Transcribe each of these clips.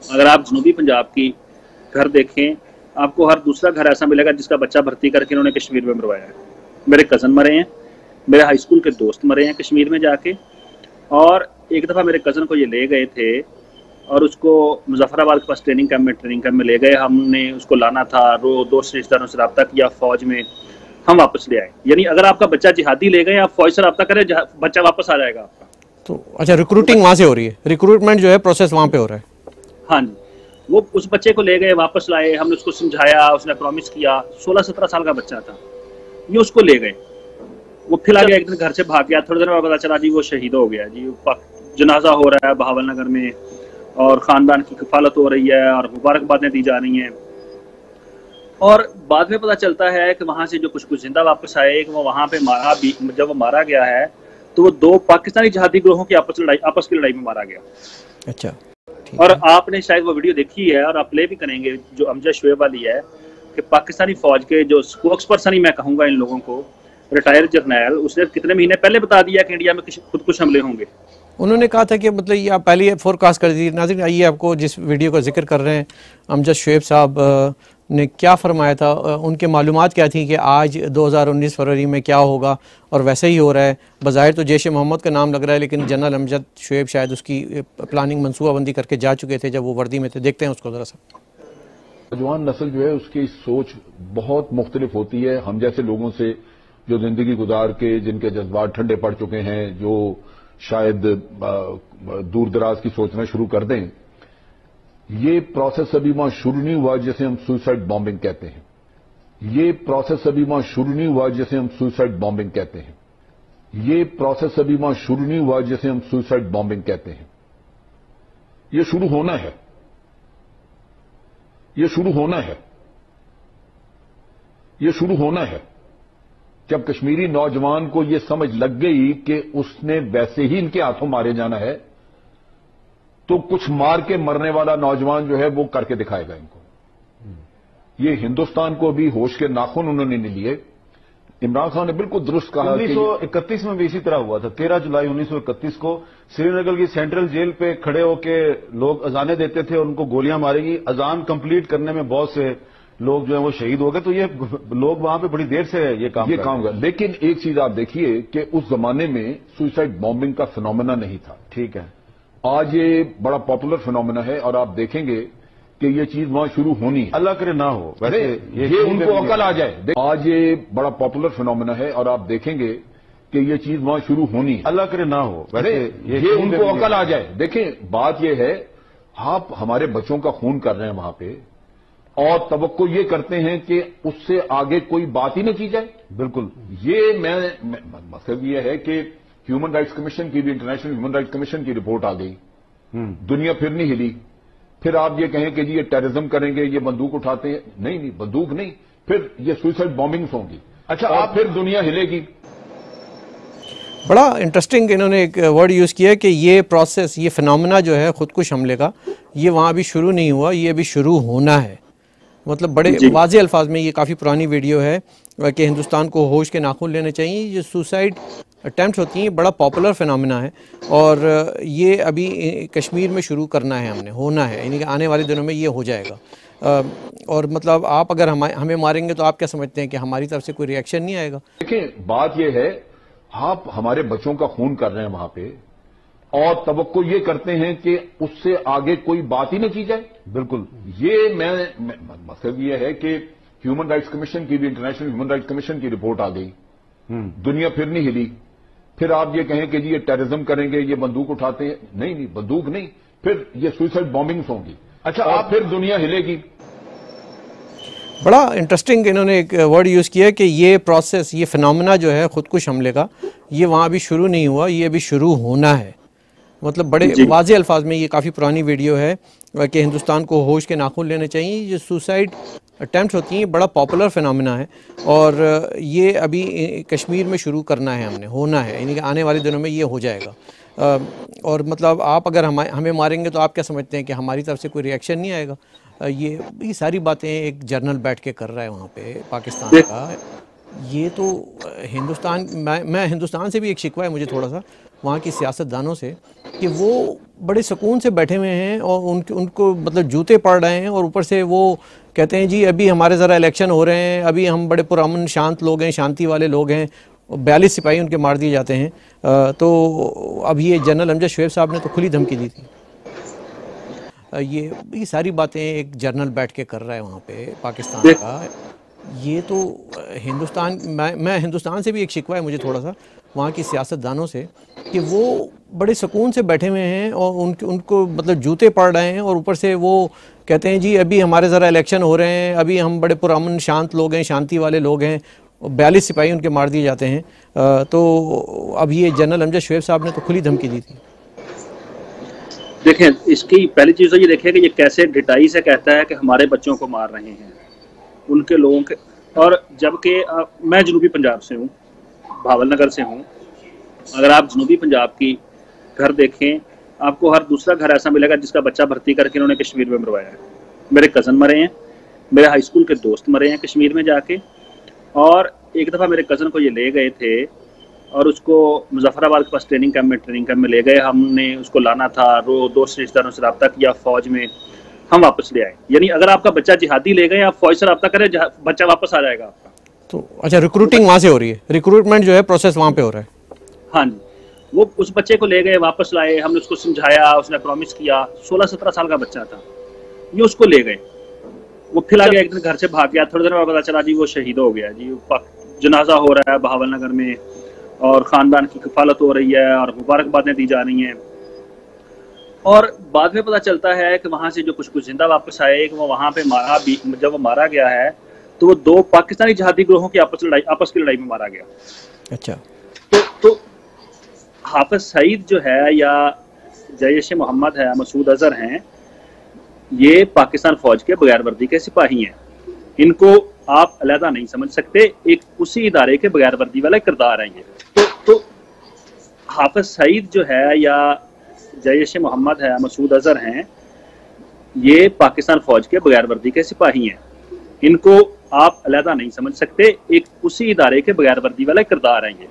अगर आप जनूबी पंजाब की घर देखें, आपको हर दूसरा घर ऐसा मिलेगा जिसका बच्चा भर्ती करके इन्होंने कश्मीर में मरवाया है। मेरे कज़न मरे हैं, मेरे हाई स्कूल के दोस्त मरे हैं कश्मीर में जाके। और एक दफ़ा मेरे कज़न को ये ले गए थे और उसको मुजफ्फराबाद के पास ट्रेनिंग कैंप में ले गए। हमने उसको लाना था, दोस्त रिश्तेदारों से रब्ता किया, फ़ौज में हम वापस ले आए। यानी अगर आपका बच्चा जिहादी ले गए, आप फ़ौज से रब्ता करें, बच्चा वापस आ जाएगा आपका। तो अच्छा, रिक्रूटिंग वहाँ से हो रही है, रिक्रूटमेंट जो है प्रोसेस वहाँ पे हो रहा है। हाँ जी, वो उस बच्चे को ले गए, वापस लाए, हमने उसको समझाया, उसने प्रॉमिस किया। 16-17 साल का बच्चा था, ये उसको ले गए। वो फिर आ गया, एक दिन घर से भाग गया। थोड़ी देर बाद पता चला जी वो शहीद हो गया जी। जनाजा हो रहा है बहावल नगर में और ख़ानदान की कफालत हो रही है और मुबारकबादें दी जा रही हैं। और बाद में पता चलता है कि वहाँ से जो कुछ जिंदा वापस आए, कि वो वहाँ पे मारा भी, जब वो मारा गया है तो वो 2 पाकिस्तानी जिहादी ग्रोहों की आपस की लड़ाई में मारा गया। अच्छा, और आपने शायद वो वीडियो देखी है और आप प्ले भी करेंगे, जो अमजद शुएब वाली है, कि पाकिस्तानी फौज के जो स्पोक्स पर्सन ही मैं कहूँगा इन लोगों को, रिटायर्ड जर्नैल, उसने कितने महीने पहले बता दिया कि इंडिया में खुदकुश हमले होंगे। उन्होंने कहा था कि मतलब ये आप पहले फोरकास्ट कर दी। नाज़रीन, आइए आपको जिस वीडियो का जिक्र कर रहे हैं, अमजद शुएब साहब ने क्या फरमाया था, उनके मालूमात क्या थी कि आज 2019 फरवरी में क्या होगा, और वैसे ही हो रहा है। बज़ाहिर तो जैश मोहम्मद का नाम लग रहा है, लेकिन जनरल अमजद शुएब शायद उसकी प्लानिंग मनसूबाबंदी करके जा चुके थे जब वो वर्दी में थे। देखते हैं उसको ज़रा सा। नौजवान नस्ल जो है उसकी सोच बहुत मुख्तलिफ होती है हम जैसे लोगों से, जो जिंदगी गुजार के जिनके जज्बात ठंडे पड़ चुके हैं, जो शायद दूर दराज की सोचना शुरू कर दें। ये प्रोसेस अभी वहां शुरू नहीं हुआ जिसे हम सुसाइड बॉम्बिंग कहते हैं। ये प्रोसेस अभी वहां शुरू नहीं हुआ जिसे हम सुसाइड बॉम्बिंग कहते हैं। ये प्रोसेस अभी वहां शुरू नहीं हुआ जिसे हम सुसाइड बॉम्बिंग कहते हैं। ये शुरू होना है, ये शुरू होना है, ये शुरू होना है। जब कश्मीरी नौजवान को यह समझ लग गई कि उसने वैसे ही इनके हाथों मारे जाना है, तो कुछ मार के मरने वाला नौजवान जो है वो करके दिखाएगा इनको। ये हिंदुस्तान को भी होश के नाखून उन्होंने नहीं लिए। इमरान खान ने बिल्कुल दुरुस्त कहा। 1931 में भी इसी तरह हुआ था। 13 जुलाई 1931 को श्रीनगर की सेंट्रल जेल पे खड़े होकर लोग अजाने देते थे और उनको गोलियां मारेगी। अजान कंप्लीट करने में बहुत से लोग जो है वो शहीद हो गए। तो ये लोग वहां पे बड़ी देर से ये काम कर। लेकिन एक चीज आप देखिए कि उस जमाने में सुसाइड बॉम्बिंग का फिनोमेना नहीं था। ठीक है, आज ये बड़ा पॉपुलर फिनोमेना है और आप देखेंगे कि ये चीज वहां शुरू होनी है। अल्लाह करे ना हो, वैसे ये उनको अकल आ जाए। आज ये बड़ा पॉपुलर फिनोमेना है और आप देखेंगे कि ये चीज वहां शुरू होनी है। अल्लाह करे ना हो, वैसे ये उनको अकल आ जाए। देखें, बात यह है, आप हमारे बच्चों का खून कर रहे हैं वहां पे और तवक्को ये करते हैं कि उससे आगे कोई बात ही न की जाए। बिल्कुल, ये मतलब ये है कि ह्यूमन राइट्स कमीशन की भी, इंटरनेशनल ह्यूमन राइट्स कमीशन की रिपोर्ट आ गई, दुनिया फिर नहीं हिली। फिर आप ये कहें कि जी ये टेररिज्म करेंगे, ये बंदूक उठाते हैं, नहीं, बंदूक नहीं, फिर ये सुसाइड बॉम्बिंग्स होंगी। अच्छा, आप फिर दुनिया हिलेगी। बड़ा इंटरेस्टिंग इन्होंने एक वर्ड यूज़ किया कि ये प्रोसेस, ये फिनोमेना जो है खुदकुश हमले का, ये वहाँ अभी शुरू नहीं हुआ, ये अभी शुरू होना है। मतलब बड़े वाज़े अल्फाज में, ये काफ़ी पुरानी वीडियो है कि हिंदुस्तान को होश के नाखून लेने चाहिए। ये सुसाइड अटैम्प्ट होती हैं, बड़ा पॉपुलर फिनोमेना है और ये अभी कश्मीर में शुरू करना है हमने, होना है, यानी कि आने वाले दिनों में ये हो जाएगा। और मतलब आप अगर हमें मारेंगे तो आप क्या समझते हैं कि हमारी तरफ से कोई रिएक्शन नहीं आएगा? देखिए, बात यह है, आप हमारे बच्चों का खून कर रहे हैं वहां पे और तवक्को ये करते हैं कि उससे आगे कोई बात ही न की जाए। बिल्कुल, ये मतलब ये है कि ह्यूमन राइट्स कमीशन की भी, इंटरनेशनल ह्यूमन राइट्स कमीशन की रिपोर्ट आ गई, दुनिया फिर नहीं हिली। फिर आप ये कहें कि जी ये टेररिज्म करेंगे, ये बंदूक उठाते हैं, नहीं, बंदूक नहीं, फिर ये सुसाइड बॉम्बिंग्स होंगी। अच्छा, आप फिर दुनिया हिलेगी। बड़ा इंटरेस्टिंग इन्होंने एक वर्ड यूज़ किया कि ये प्रोसेस, ये फिनोमेना जो है खुदकुश हमले का, ये वहाँ अभी शुरू नहीं हुआ, ये अभी शुरू होना है। मतलब बड़े वाज़े अल्फाज में, ये काफ़ी पुरानी वीडियो है कि हिंदुस्तान को होश के नाखून लेने चाहिए। ये सुसाइड अटैम्प्ट होती हैं, बड़ा पॉपुलर फिनोमेना है और ये अभी कश्मीर में शुरू करना है हमने, होना है, यानी कि आने वाले दिनों में ये हो जाएगा। और मतलब आप अगर हमें मारेंगे तो आप क्या समझते हैं कि हमारी तरफ से कोई रिएक्शन नहीं आएगा? ये सारी बातें एक जर्नल बैठ के कर रहा है वहाँ पे पाकिस्तान का। ये तो हिंदुस्तान, मैं हिंदुस्तान से भी एक शिकवा है मुझे थोड़ा सा वहाँ की सियासतदानों से कि वो बड़े सुकून से बैठे हुए हैं और उनको मतलब जूते पड़ रहे हैं, और ऊपर से वो कहते हैं जी अभी हमारे ज़रा इलेक्शन हो रहे हैं, अभी हम बड़े पुरअमन शांत लोग हैं, शांति वाले लोग हैं, 42 सिपाही उनके मार दिए जाते हैं। तो अब ये जनरल अमजद शुएब साहब ने तो खुली धमकी दी थी। ये सारी बातें एक जर्नल बैठ के कर रहा है वहाँ पे पाकिस्तान का। ये तो हिंदुस्तान, मैं हिंदुस्तान से भी एक शिकवा है मुझे थोड़ा सा वहाँ की सियासतदानों से कि वो बड़े सुकून से बैठे हुए हैं और उनको मतलब जूते पड़ रहे हैं, और ऊपर से वो कहते हैं जी अभी हमारे ज़रा इलेक्शन हो रहे हैं, अभी हम बड़े पुरअमन शांत लोग हैं, शांति वाले लोग हैं, 42 सिपाही उनके मार दिए जाते हैं। तो अब ये जनरल अमजद शुएब साहब ने तो खुली धमकी दी थी। देखें, इसकी पहली चीज़ तो ये देखिए कि ये कैसे ढिठाई से कहता है कि हमारे बच्चों को मार रहे हैं उनके लोगों के, और जबकि मैं जनूबी पंजाब से हूँ, भावल नगर से हूँ। अगर आप जनूबी पंजाब की घर देखें, आपको हर दूसरा घर ऐसा मिलेगा जिसका बच्चा भर्ती करके इन्होंने कश्मीर में मरवाया है। मेरे कज़न मरे हैं, मेरे हाई स्कूल के दोस्त मरे हैं कश्मीर में जाके, और एक दफ़ा मेरे कज़न को ये ले गए थे और उसको मुजफ्फराबाद के पास ट्रेनिंग कैंप में ले गए। हमने उसको लाना था, दोस्त रिश्तेदारों से रब्ता किया, फ़ौज में हम वापस ले आए। यानी अगर आपका बच्चा जिहादी ले गए, आप फ़ौज से रब्ता करें, बच्चा वापस आ जाएगा आपका। तो अच्छा, रिक्रूटिंग वहाँ से हो रही है, रिक्रूटमेंट जो है प्रोसेस वहाँ पे हो रहा है। हाँ जी, वो उस बच्चे को ले गए, वापस लाए, हमने उसको समझाया, उसने प्रॉमिस किया। 16-17 साल का बच्चा था, ये उसको ले गए, वो फिर आगे एक दिन घर से भाग गया। थोड़ी देर बाद पता चला जी वो शहीद हो गया जी। जनाजा हो रहा है भावल नगर में और ख़ानदान की कफालत हो रही है और मुबारकबादें दी जा रही हैं। और बाद में पता चलता है कि वहाँ से जो कुछ जिंदा वापस आए, वो वहाँ पे मारा भी, जब वो मारा गया है तो वो 2 पाकिस्तानी जिहादी ग्रोहों की आपस की लड़ाई में मारा गया। अच्छा, तो हाफिज सईद जो है या जैश मोहम्मद है, मसूद अजहर हैं, ये पाकिस्तान फौज के बगैर वर्दी के सिपाही हैं। इनको आप अलहदा नहीं समझ सकते, एक उसी इदारे के बगैर वर्दी वाला किरदार है ये। तो हाफिज सईद जो है या जैश मोहम्मद है, मसूद अजहर हैं, ये पाकिस्तान फौज के बगैर वर्दी के सिपाही हैं। इनको आप अलहदा नहीं समझ सकते, एक उसी इदारे के बगैर वर्दी वाला किरदार है ये।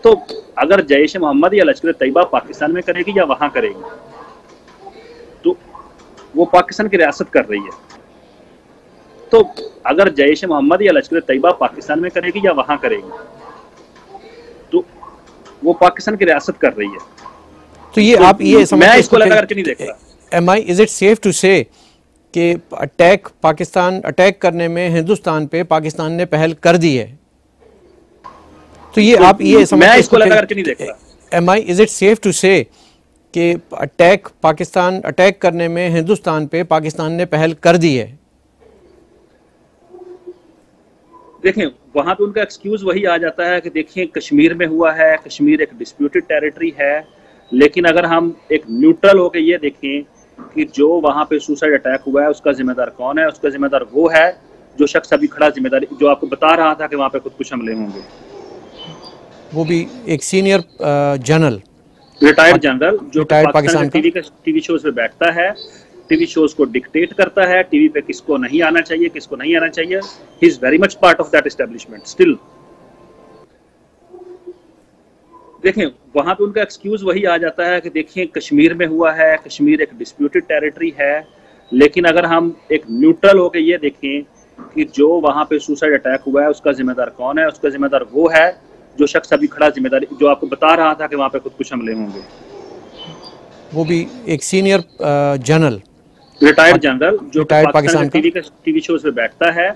तो अगर जैश मोहम्मद या लश्कर तैयबा पाकिस्तान में करेगी या वहां करेगी, तो वो पाकिस्तान की रियासत कर रही है। तो अगर जैश मोहम्मद या लश्कर तैयबा पाकिस्तान में करेगी या वहां करेगी, तो वो पाकिस्तान की रियासत कर रही है। तो ये आप ये मैं इसको लगा करके नहीं देखता। इज इट सेफ टू से कि अटैक करने में हिंदुस्तान पे पाकिस्तान ने पहल कर दी है? तो ये आप ये मैं इसको लगा करके नहीं देखता। इज इट सेफ टू से कि अटैक करने में हिंदुस्तान पे पाकिस्तान ने पहल कर दी है? देखें, वहां पे उनका एक्सक्यूज वही आ जाता है कि देखिए कश्मीर में हुआ है, कश्मीर एक डिस्प्यूटेड टेरिटरी है। लेकिन अगर हम एक न्यूट्रल होकर ये देखें कि जो वहां पे सुसाइड अटैक हुआ है उसका जिम्मेदार कौन है, उसका जिम्मेदार वो है जो शख्स अभी खड़ा जिम्मेदारी, जो आपको बता रहा था कि वहां पे खुदकुश हमले होंगे, वो भी एक सीनियर जनरल, रिटायर्ड जनरल, जो पाकिस्तान के टीवी शोज पे बैठता है, टीवी शोज को डिक्टेट करता है, टीवी पे किसको नहीं आना चाहिए, किसको नहीं आना चाहिए। He is very much part of that establishment still. देखें, वहां पे उनका एक्सक्यूज वही आ जाता है कि देखिए कश्मीर में हुआ है, कश्मीर एक डिस्प्यूटेड टेरिटरी है। लेकिन अगर हम एक न्यूट्रल होकर ये देखें कि जो वहां पे सुसाइड अटैक हुआ है उसका जिम्मेदार कौन है, उसका जिम्मेदार वो है जो शख्स अभी खड़ा जिम्मेदारी, जो आपको बता रहा था कि वहां पे खुदकुश हमले होंगे, वो भी एक सीनियर जनरल, रिटायर्ड जनरल, जो पाकिस्तान के टीवी शोज पे बैठता है,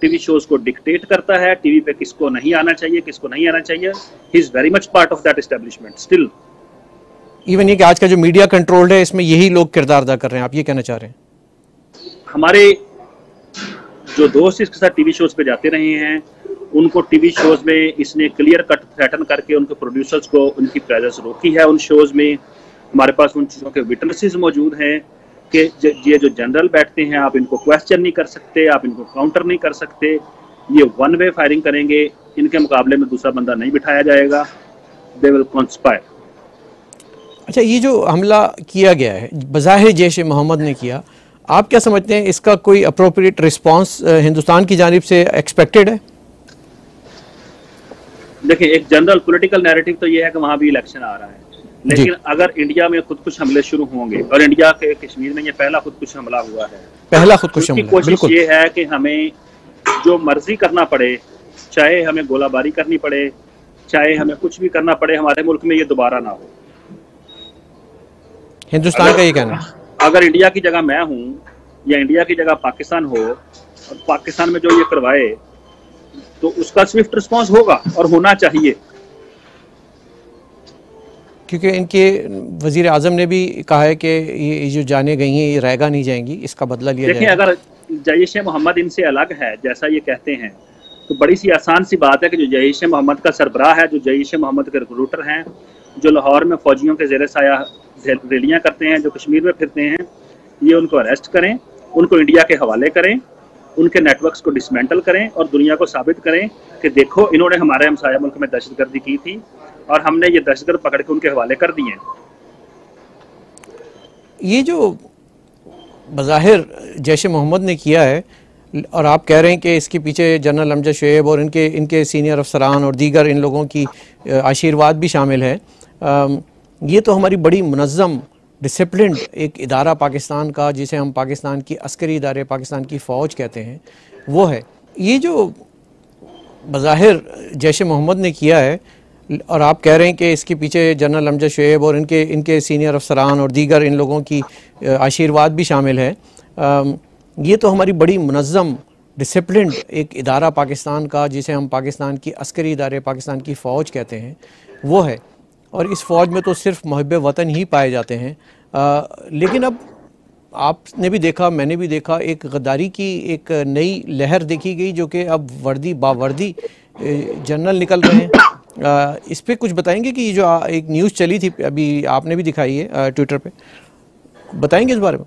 टीवी शोज को डिक्टेट करता है, टीवी पे किसको नहीं आना चाहिए, किसको नहीं आना चाहिए। He is very much part of that establishment still. Even ये कि आज का जो मीडिया कंट्रोल्ड है इसमें यही लोग किरदार अदा कर रहे हैं, आप ये कहना चाह रहे हैं? हमारे जो दोस्त इसके साथ टीवी शोज पे जाते रहे हैं, उनको टीवी शोज में इसने क्लियर कट थ्रेटन करके उनके प्रोड्यूसर्स को उनकी प्रेजेंस रोकी है उन शोज में। हमारे पास उन चीज़ों के विटनेसेस मौजूद हैं कि ये जो जनरल बैठते हैं, आप इनको क्वेश्चन नहीं कर सकते, आप इनको काउंटर नहीं कर सकते, ये वन वे फायरिंग करेंगे, इनके मुकाबले में दूसरा बंदा नहीं बिठाया जाएगा, दे विल कॉन्स्पायर। अच्छा, ये जो हमला किया गया है बज़ाहिर जैश मोहम्मद ने किया, आप क्या समझते हैं इसका कोई अप्रोप्रिएट रिस्पांस हिंदुस्तान की जानिब से एक्सपेक्टेड है? देखिए, एक जनरल पॉलिटिकल नैरेटिव तो ये है कि वहां भी इलेक्शन आ रहा है, लेकिन अगर इंडिया में खुदकुश हमले शुरू होंगे, और इंडिया के कश्मीर में ये पहला खुदकुश हमला हुआ है, पहला खुदकुश हमला, कोशिश ये है कि हमें जो मर्जी करना पड़े, चाहे हमें गोलाबारी करनी पड़े, चाहे हमें कुछ भी करना पड़े, हमारे मुल्क में ये दोबारा ना हो। हिंदुस्तान का ये कहना है। अगर इंडिया की जगह मैं हूं या इंडिया की जगह पाकिस्तान हो और पाकिस्तान में जो ये करवाए, तो उसका स्विफ्ट रिस्पांस होगा और होना चाहिए, क्योंकि इनके वजीर आजम ने भी कहा है कि ये जो जाने गई हैं ये रहेगा नहीं जाएंगी, इसका बदला लिया जाएगा। देखिए, अगर जैश ए मोहम्मद इनसे अलग है जैसा ये कहते हैं, तो बड़ी सी आसान सी बात है कि जो जैश ए मोहम्मद का सरबराह है, जो जैश ए मोहम्मद के रिक्रूटर हैं, जो लाहौर में फौजियों के ज़ेरे साया रैलियां करते हैं, जो कश्मीर में फिरते हैं, ये उनको अरेस्ट करें, उनको इंडिया के हवाले करें, उनके नेटवर्क्स को डिसमेंटल करें और दुनिया को साबित करें कि देखो, इन्होंने हमारे हमसाया मुल्क में दहशतगर्दी की थी और हमने ये दहशतगर्द पकड़ के उनके हवाले कर दिए। ये जो बज़ाहिर जैश ए मोहम्मद ने किया है, और आप कह रहे हैं कि इसके पीछे जनरल अमजद शुएब और इनके सीनियर अफसरान और दीगर इन लोगों की आशीर्वाद भी शामिल है, ये तो हमारी बड़ी मुनज़्ज़म डिसिप्लिन्ड एक इदारा पाकिस्तान का, जिसे हम पाकिस्तान की अस्करी इदारे, पाकिस्तान की फ़ौज कहते हैं, वो है। ये जो बज़ाहिर जैश ए मोहम्मद ने किया है, और आप कह रहे हैं कि इसके पीछे जनरल अमजद शुएब और इनके सीनियर अफसरान और दीगर इन लोगों की आशीर्वाद भी शामिल है, ये तो हमारी बड़ी मुनज़्ज़म डिसिप्लिन्ड एक इदारा पाकिस्तान का, जिसे हम पाकिस्तान की अस्करी इदारे, पाकिस्तान की फ़ौज कहते हैं, वो है। और इस फ़ौज में तो सिर्फ मुहिब्बे वतन ही पाए जाते हैं। लेकिन अब आपने भी देखा, मैंने भी देखा, एक गद्दारी की एक नई लहर देखी गई, जो कि अब बावर्दी जनरल निकल रहे हैं। इस पर कुछ बताएंगे कि ये जो एक न्यूज़ चली थी अभी, आपने भी दिखाई है ट्विटर पे, बताएंगे इस बारे में?